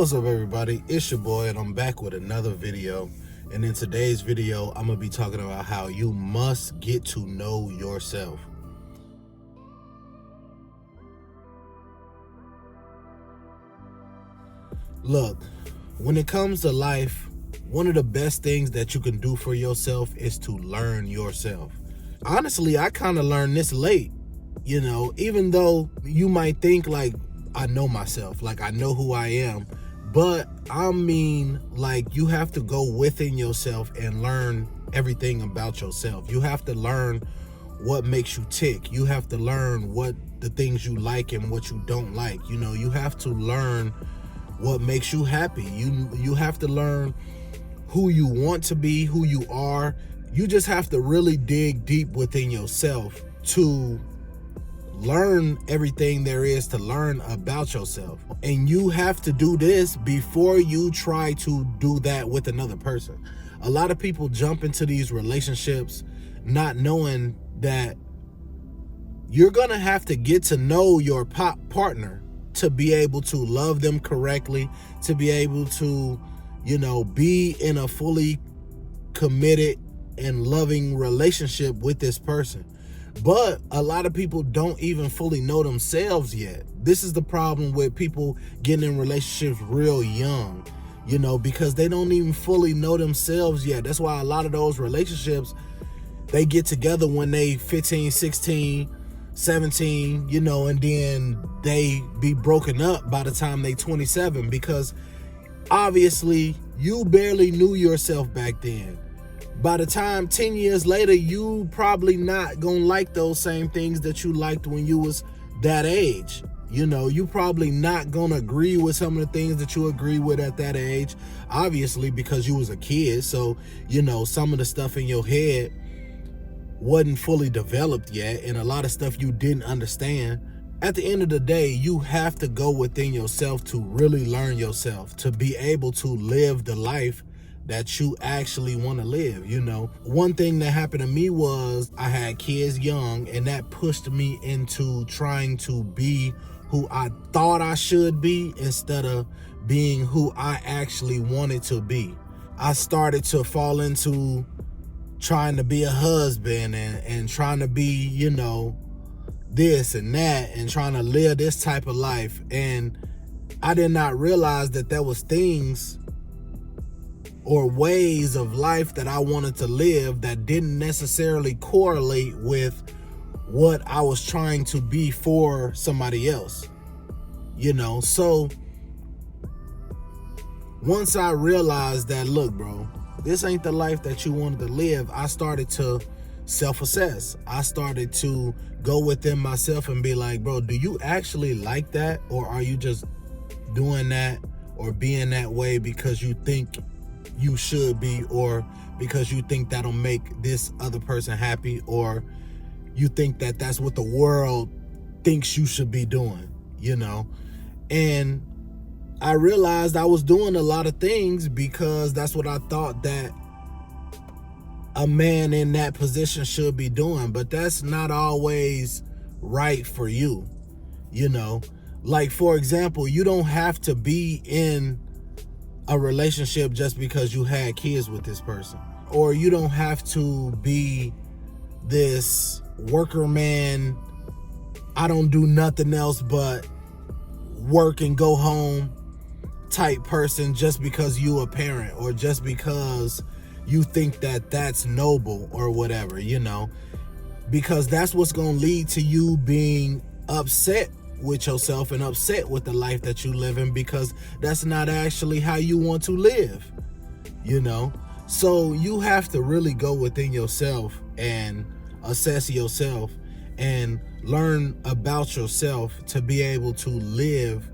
What's up, everybody? It's your boy, and I'm back with another video. And in today's video, I'm gonna be talking about how you must get to know yourself. Look, when it comes to life, one of the best things that you can do for yourself is to learn yourself. Honestly, I kind of learned this late, even though you might think like I know myself, like I know who I am. But I mean, like, you have to go within yourself and learn everything about yourself. You have to learn what makes you tick. You have to learn what the things you like and what you don't like. You have to learn what makes you happy. You have to learn who you want to be, who you are. You just have to really dig deep within yourself to learn everything there is to learn about yourself. And you have to do this before you try to do that with another person. A lot of people jump into these relationships not knowing that you're gonna have to get to know your partner to be able to love them correctly, to be able to, be in a fully committed and loving relationship with this person. But a lot of people don't even fully know themselves yet. This is the problem with people getting in relationships real young, because they don't even fully know themselves yet. That's why a lot of those relationships, they get together when they 15, 16, 17, and then they be broken up by the time they 27, because obviously you barely knew yourself back then. By the time 10 years later, you probably not gonna like those same things that you liked when you was that age. You probably not gonna agree with some of the things that you agree with at that age, obviously, because you was a kid. So, some of the stuff in your head wasn't fully developed yet, and a lot of stuff you didn't understand. At the end of the day, you have to go within yourself to really learn yourself, to be able to live the life that you actually want to live. One thing that happened to me was I had kids young, and that pushed me into trying to be who I thought I should be instead of being who I actually wanted to be. I started to fall into trying to be a husband and trying to be, this and that, and trying to live this type of life. And I did not realize that there was things or ways of life that I wanted to live that didn't necessarily correlate with what I was trying to be for somebody else. So once I realized that, look, bro, this ain't the life that you wanted to live, I started to self-assess. I started to go within myself and be like, bro, do you actually like that? Or are you just doing that or being that way because you think you should be, or because you think that'll make this other person happy, or you think that that's what the world thinks you should be doing, And I realized I was doing a lot of things because that's what I thought that a man in that position should be doing, but that's not always right for you. Like, for example, you don't have to be in a relationship just because you had kids with this person, or you don't have to be this worker man, I don't do nothing else but work and go home type person just because you a parent, or just because you think that that's noble or whatever, because that's what's going to lead to you being upset with yourself and upset with the life that you live in, because that's not actually how you want to live, So you have to really go within yourself and assess yourself and learn about yourself to be able to live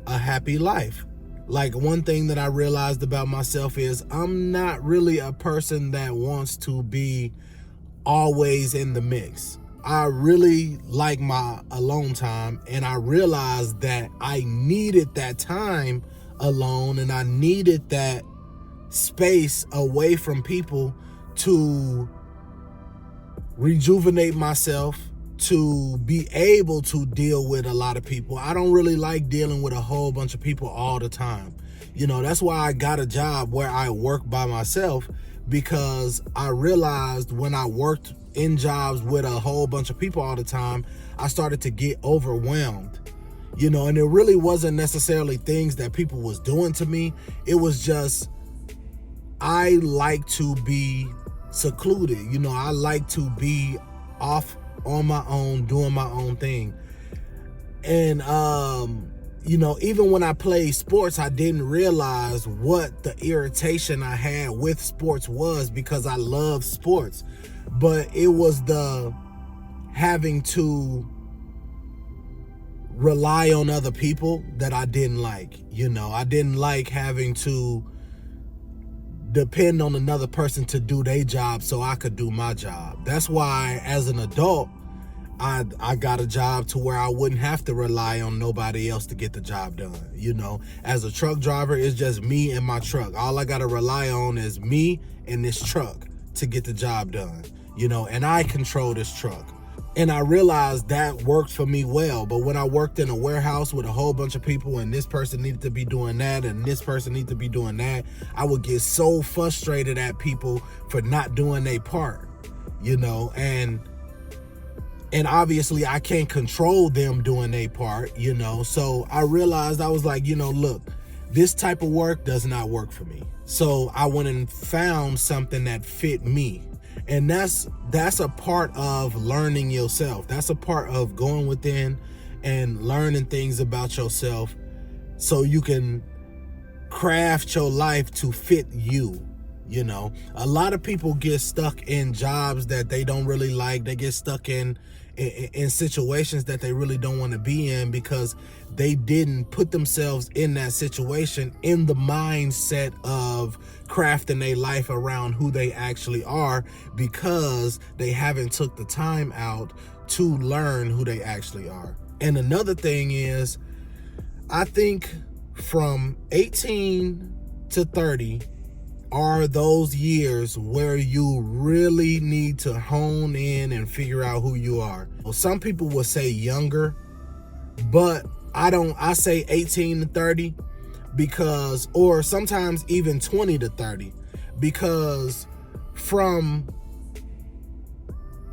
a happy life. Like, one thing that I realized about myself is I'm not really a person that wants to be always in the mix. I really like my alone time, and I realized that I needed that time alone, and I needed that space away from people to rejuvenate myself, to be able to deal with a lot of people. I don't really like dealing with a whole bunch of people all the time. You know, that's why I got a job where I work by myself, because I realized when I worked in jobs with a whole bunch of people all the time, I started to get overwhelmed. You know, and it really wasn't necessarily things that people was doing to me. It was just, I like to be secluded. You know, I like to be off on my own, doing my own thing. And, you know, even when I played sports, I didn't realize what the irritation I had with sports was, because I love sports. But it was the having to rely on other people that I didn't like. You know, I didn't like having to depend on another person to do their job so I could do my job. That's why as an adult, I got a job to where I wouldn't have to rely on nobody else to get the job done. You know, as a truck driver, it's just me and my truck. All I got to rely on is me and this truck to get the job done. You know, and I control this truck. And I realized that worked for me well. But when I worked in a warehouse with a whole bunch of people, and this person needed to be doing that and this person needed to be doing that, I would get so frustrated at people for not doing their part, you know, and obviously I can't control them doing their part, you know. So I realized, I was like, you know, look, this type of work does not work for me. So I went and found something that fit me. And that's a part of learning yourself. That's a part of going within and learning things about yourself so you can craft your life to fit you. You know, a lot of people get stuck in jobs that they don't really like. They get stuck in situations that they really don't want to be in, because they didn't put themselves in that situation in the mindset of crafting their life around who they actually are, because they haven't took the time out to learn who they actually are. And another thing is, I think from 18 to 30 are those years where you really need to hone in and figure out who you are. Well, some people will say younger, but I say 18 to 30 because, or sometimes even 20 to 30, because from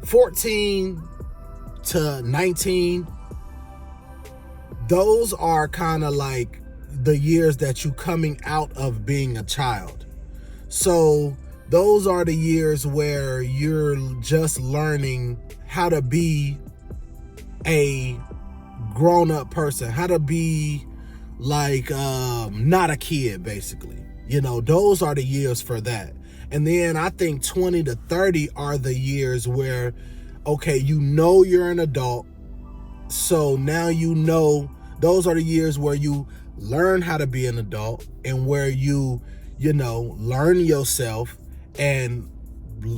14 to 19, those are kind of like the years that you coming out of being a child. So those are the years where you're just learning how to be a grown-up person, how to be like not a kid, basically. You know, those are the years for that. And then I think 20 to 30 are the years where, okay, you know you're an adult. So now you know, those are the years where you learn how to be an adult, and where you know, learn yourself and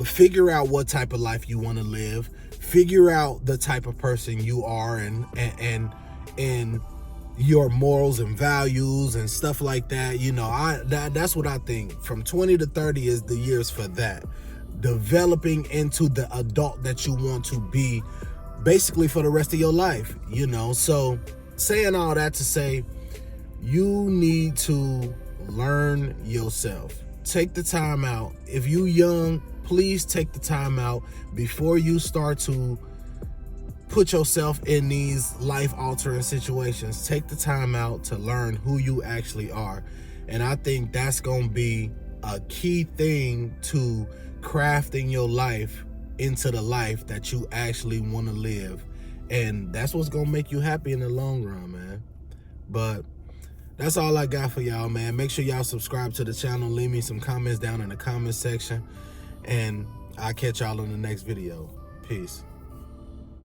figure out what type of life you want to live, figure out the type of person you are, and your morals and values and stuff like that. You know, that's what I think. From 20 to 30 is the years for that. Developing into the adult that you want to be, basically for the rest of your life, you know. So saying all that to say, you need to learn yourself. Take the time out. If you young, please take the time out before you start to put yourself in these life-altering situations. Take the time out to learn who you actually are. And I think that's going to be a key thing to crafting your life into the life that you actually want to live. And that's what's going to make you happy in the long run, man. But that's all I got for y'all, man. Make sure y'all subscribe to the channel. Leave me some comments down in the comment section. And I'll catch y'all in the next video. Peace.